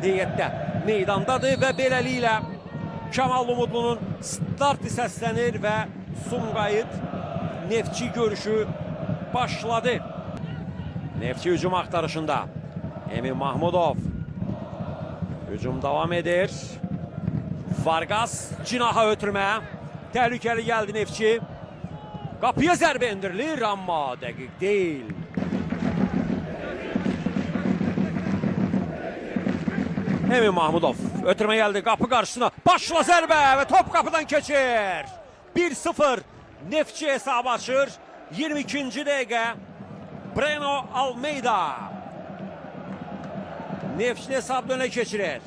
heyətdə meydandadır və beləliklə Kamal Umudlunun startı səslənir və Sumqayıt Neftçi görüşü başladı. Neftçi hücum axtarışında Emin Mahmudov. Hücum davam edir. Vargas cinaha ötürmə. Təhlükəli gəldi Neftçi. Qapıya zərbə indirilir, amma dəqiq deyil. Emin Mahmudov ötürmə gəldi qapı qarşısına. Başla zərbə və top qapıdan keçir. 1-0 Neftçi hesabı açır. 22-ci dəqiqə Breno Almeida Neftçi hesabı önə keçirir.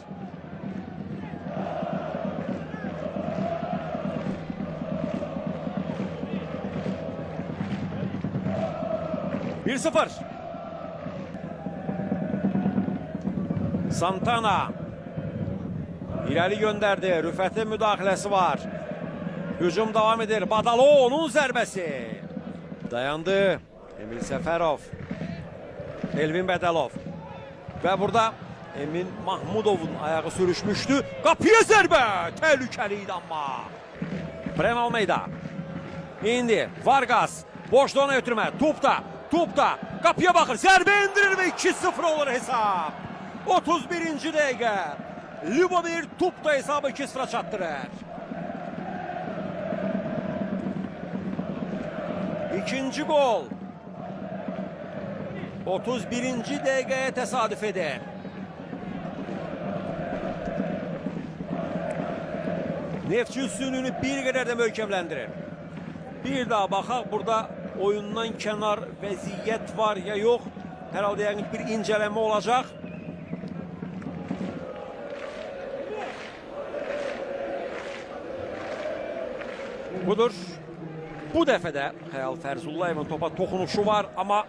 Bir 0. Santana irəli göndərdi. Rüfətin müdaxiləsi var. Hücum davam edir. Badalo onun zərbəsi. Dayandı. Emil Səfərov. Elvin Bədəlov. Və burada Emin Mahmudovun ayağı sürüşmüşdü. Qapıya zərbə. Təhlükəli idi amma. Breno Almeida. İndi Vargas. Boşda ona ötürmə. Topda. Qapıya baxır. Zərbə indirir və 2-0 olur hesab. 31-ci dəqiqə. Lubomir Topda hesabı 2-0 çatdırır. İkinci gol. 31-ci dəqiqəyə təsadüf edir. Neftçi üstünlüğünü bir qədər də möhkəmləndirir. Bir daha baxaq, burada oyundan kənar vəziyyət var ya yox. Hər halda yəqin bir incələmə olacaq. Budur. Bu dəfə də Xəyal Fərzullayevin topa toxunuşu var, amma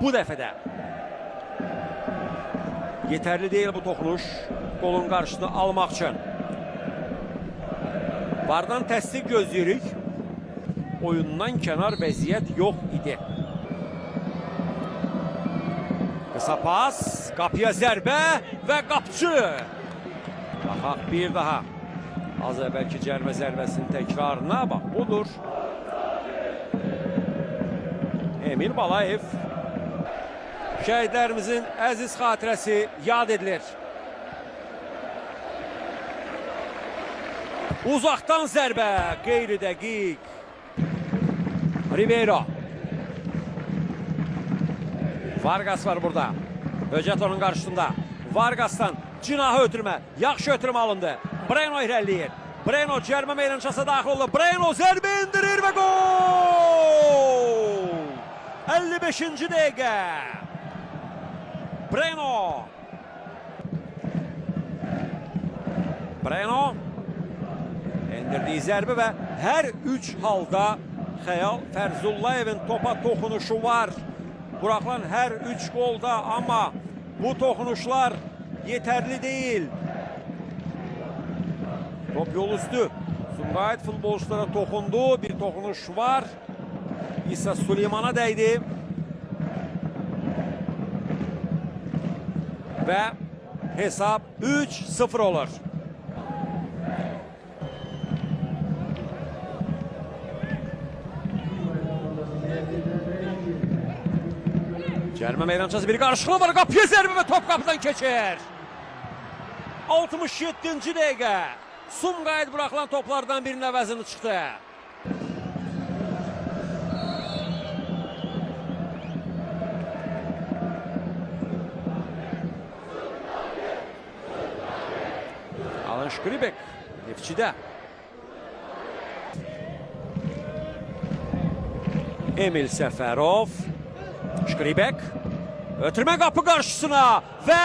bu dəfə də yetərli deyil bu toxunuş qolun qarşısını almaq üçün. Vardan təsdiq gözləyirik. Oyundan kənar vəziyyət yox idi. Qısa pas, qapıya zərbə və qapçı. Baxaq bir daha. Az əvvəlki cərimə zərbəsinin təkrarına bax, budur. Emil Balayev. Şəhidlərimizin əziz xatirəsi yad edilir. Uzaqdan zərbə, qeyri dəqiq. Ribeiro. Vargas var burada. Höcət onun qarşısında. Vargasdan cinaha ötürmə. Yaxşı ötürmə alındı. Breno irəliləyir. Breno cərimə meydançasına daxil oldu. Breno zərbə indirir və gol! 55-ci dəqiqə. Breno endirdiyi zərbə və hər üç halda Xəyal Fərzullayevin topa toxunuşu var. Buraxılan hər üç qolda, amma bu toxunuşlar yetərli deyil. Top yol üstü. Sumqayıt futbolçulara toxundu. Bir toxunuş var. İsa Süleyman'a dəydi. Və hesab 3-0 olur. Cərimə meydançası bir qarşılığı var. Qapıya zərbə və top qapıdan keçir. 67-ci dəqiqə. Sumqayıt buraxılan toplardan birinin əvəzini çıxdı. Alan Şkribek Neftçidə. Emil Səfərov. Şkribek. Ötürmə qapı qarşısına və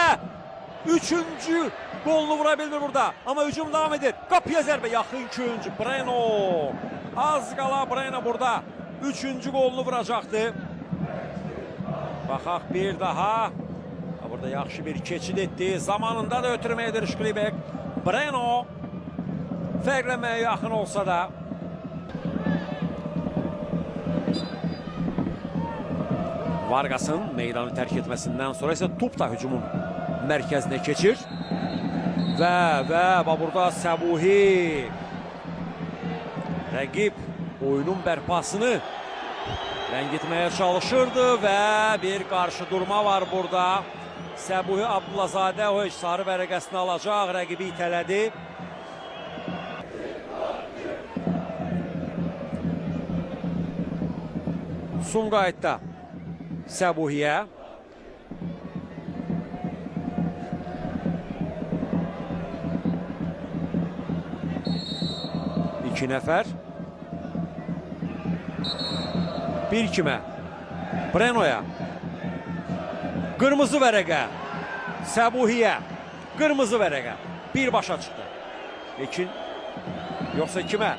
üçüncü golunu vura bilmir burada. Amma hücum davam edir. Qapıya zərbə, yaxın ikinci. Breno. Az qala Breno burada üçüncü golunu vuracaqdı. Baxaq bir daha. Burada yaxşı bir keçid etdi. Zamanında da ötürmə edir Şkribek. Breno fərqləməyə yaxın olsa da Vargas'ın meydanı tərk etməsindən sonra isə top da hücumun mərkəzinə keçir. Və burada Səbuhi rəqib oyunun bərpasını ləngitməyə çalışırdı və bir qarşı durma var burada. Səbuhi Abdullazadə o heç sarı vərəqəsini alacaq, rəqibi itələdi. Sumqayıtda Səbuhiyə. İki nəfər. Bir kimə? Breno'ya. Qırmızı vərəqə. Səbuhiyə. Qırmızı vərəqə. Birbaşa çıxdı. Ekin. Yoxsa kimə?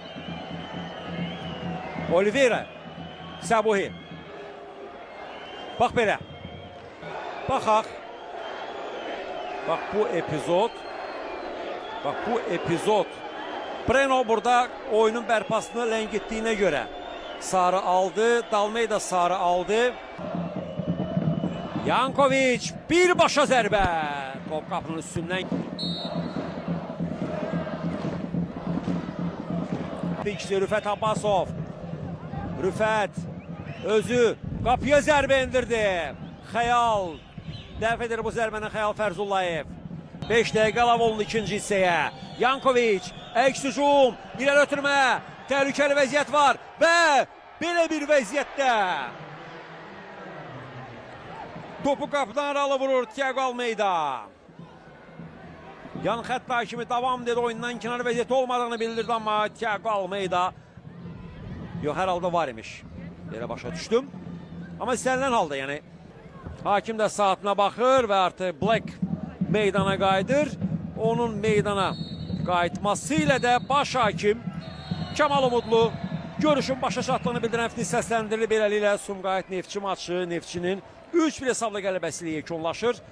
Oliveira. Səbuhi. Bax belə. Baxaq. Bax bu epizod. Bax bu epizod. Breno burada oyunun bərpasını ləngitdiyinə görə sarı aldı. Dalmeyda sarı aldı. Yankoviç birbaşa zərbə. Top qapının üstündən. İkisi Rüfət Abbasov. Rüfət özü qapıya zərbə indirdi. Xəyal. Dəf edir bu zərbəni Xəyal Fərzullayev. 5 dəqiqə əlavə olundu ikinci hissəyə. Yankoviç, əks hücum, irəli ötürmə, təhlükəli vəziyyət var və belə bir vəziyyətdə topu qapıdan aralı vurur Thiago Almeida. Yan xətt hakimi davam dedi, oyundan kənar vəziyyəti olmadığını bildirdi, amma Thiago Almeida yox, hər halda var imiş. Yerə başa düşdüm. Amma istənilən halda, yəni hakim də saatına baxır və artıq Black meydana qayıdır. Onun meydana qayıtması ilə də baş hakim Kamal Umudlu görüşün başa çatdığını bildirən fitness səsləndirilib. Beləliklə Sumqayıt Neftçi maçı Neftçinin 3-1 hesabla qələbəsi ilə yekunlaşır.